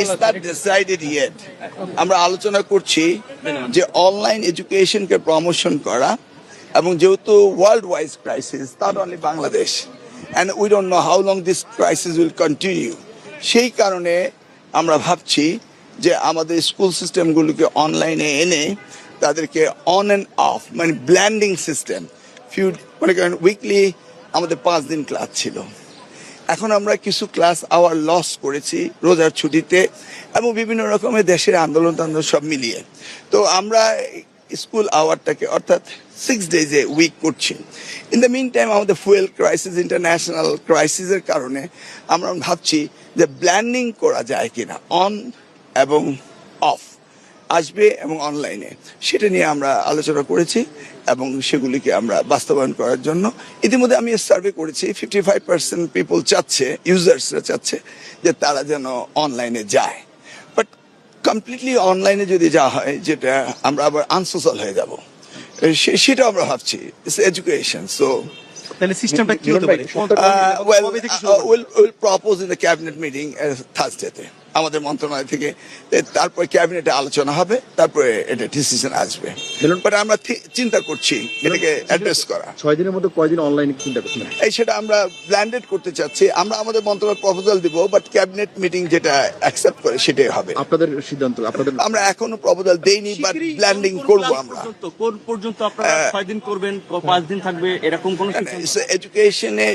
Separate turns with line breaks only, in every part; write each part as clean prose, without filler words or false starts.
It's not decided yet. আমরা আলোচনা করছি যে অনলাইন এডুকেশনকে প্রমোশন করা এবং যেহেতু world wise crisis not only Bangladesh and we don't know how long this crisis will continue, সেই কারণে আমরা ভাবছি যে আমাদের স্কুল সিস্টেমগুলোকে অনলাইনে এনে তাদেরকে অন অ্যান্ড অফ মানে ব্ল্যান্ডিং সিস্টেম মনে করেন উইকলি আমাদের 5 দিন ক্লাস ছিল, এখন আমরা কিছু ক্লাস আওয়ার লস করেছি রোজার ছুটিতে এবং বিভিন্ন রকমের দেশের আন্দোলন সব মিলিয়ে। তো আমরা স্কুল আওয়ারটাকে অর্থাৎ 6 days এ উইক করছি। ইন দ্য মিন টাইম আমাদের ফুয়েল ক্রাইসিস, ইন্টারন্যাশনাল ক্রাইসিসের কারণে আমরা ভাবছি যে ব্ল্যান্ডিং করা যায় কিনা, অন এবং অফ আসবে এবং অনলাইনে, সেটা নিয়ে আমরা আলোচনা করেছি এবং সেগুলিকে আমরা বাস্তবায়ন করার জন্য ইতিমধ্যে আমি সার্ভে করেছি। 55% পিপল চাচ্ছে, ইউজার্সরা চাচ্ছে যে তারা যেন অনলাইনে যায়, বাট কমপ্লিটলি অনলাইনে যদি যাওয়া হয় যেটা আমরা আবার আনসোশ্যাল হয়ে যাব, সেটা আমরা ভাবছি। ইটস এডুকেশন, সো
তাহলে সিস্টেমটা কি হতে পারে?
we'll propose in the cabinet meeting Thursday আমাদের মন্ত্রণালয় থেকে, তারপরে ক্যাবিনেটে আলোচনা হবে, তারপরে এটা ডিসিশন আসবে। বাট আমরা চিন্তা করছি এটাকে অ্যাড্রেস করা।
6 দিনের মধ্যে কয়দিন অনলাইনে চিন্তা করছেন?
সেটা আমরা ব্ল্যান্ডেড করতে চাচ্ছি। আমরা আমাদের মন্ত্রণালয় প্রপোজাল দিব, বাট ক্যাবিনেট মিটিং যেটা অ্যাকসেপ্ট করে সেটাই হবে।
আপনাদের সিদ্ধান্ত, আপনাদের।
আমরা এখনো প্রপোজাল দেইনি, বাট ব্ল্যান্ডিং করব আমরা।
কোন পর্যন্ত আপনারা 6 দিন করবেন, 5 দিন থাকবে, এরকম কোন
এডুকেশনে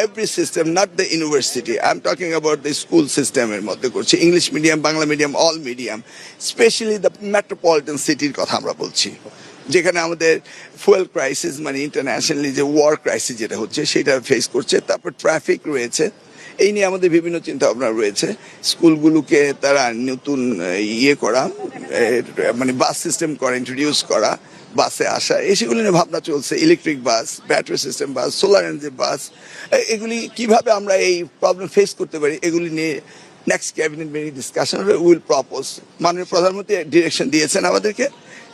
every system, not the university, I am talking about the school সিস্টেমের মধ্যে করছি। English medium, Bangla medium, all medium, specially the metropolitan সিটির কথা আমরা বলছি, যেখানে আমাদের ফুয়েল ক্রাইসিস মানে ইন্টারন্যাশনালি যে ওয়ার ক্রাইসিস যেটা হচ্ছে সেটা ফেস করছে। তারপর ট্রাফিক রয়েছে, এই নিয়ে আমাদের বিভিন্ন চিন্তা ভাবনা রয়েছে। স্কুলগুলোকে তারা নতুন করা, মানে বাস সিস্টেম করা, ইন্ট্রোডিউস করা, বাসে আসা, সেগুলো নিয়ে ভাবনা চলছে। ইলেকট্রিক বাস, ব্যাটারি সিস্টেম বাস, সোলার এনার্জি বাস, এগুলি কিভাবে আমরা এই প্রবলেম ফেস করতে পারি, এগুলি নিয়ে next cabinet meeting discussion will propose. মাননীয় প্রধানমন্ত্রী ডিরেকশন দিয়েছেন আমাদেরকে,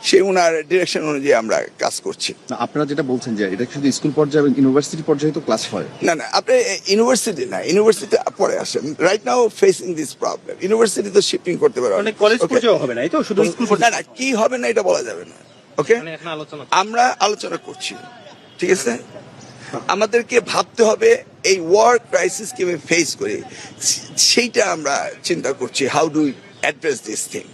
সেই ওনার ডিরেকশন অনুযায়ী আমরা কাজ করছি।
আপনারা যেটা বলছেন যে এটা শুধু স্কুল পর্যায়ে এবং ইউনিভার্সিটি পর্যায়ে তো ক্লাস হয়
না, আপনি ইউনিভার্সিটি না, ইউনিভার্সিটি পরে আসেন। Right now facing this problem, university তো শিফটিং করতে পারবে
মানে কলেজ পর্যায়ে হবে না, এই তো শুধু স্কুল পর্যায়ে।
না, কি হবে না এটা বলা যাবে না। ওকে, আমরা আলোচনা করছি, ঠিক আছে। আমাদেরকে ভাবতে হবে এই ওয়ার ক্রাইসিস কিভাবে ফেস করি, সেইটা আমরা চিন্তা করছি। How do address this thing.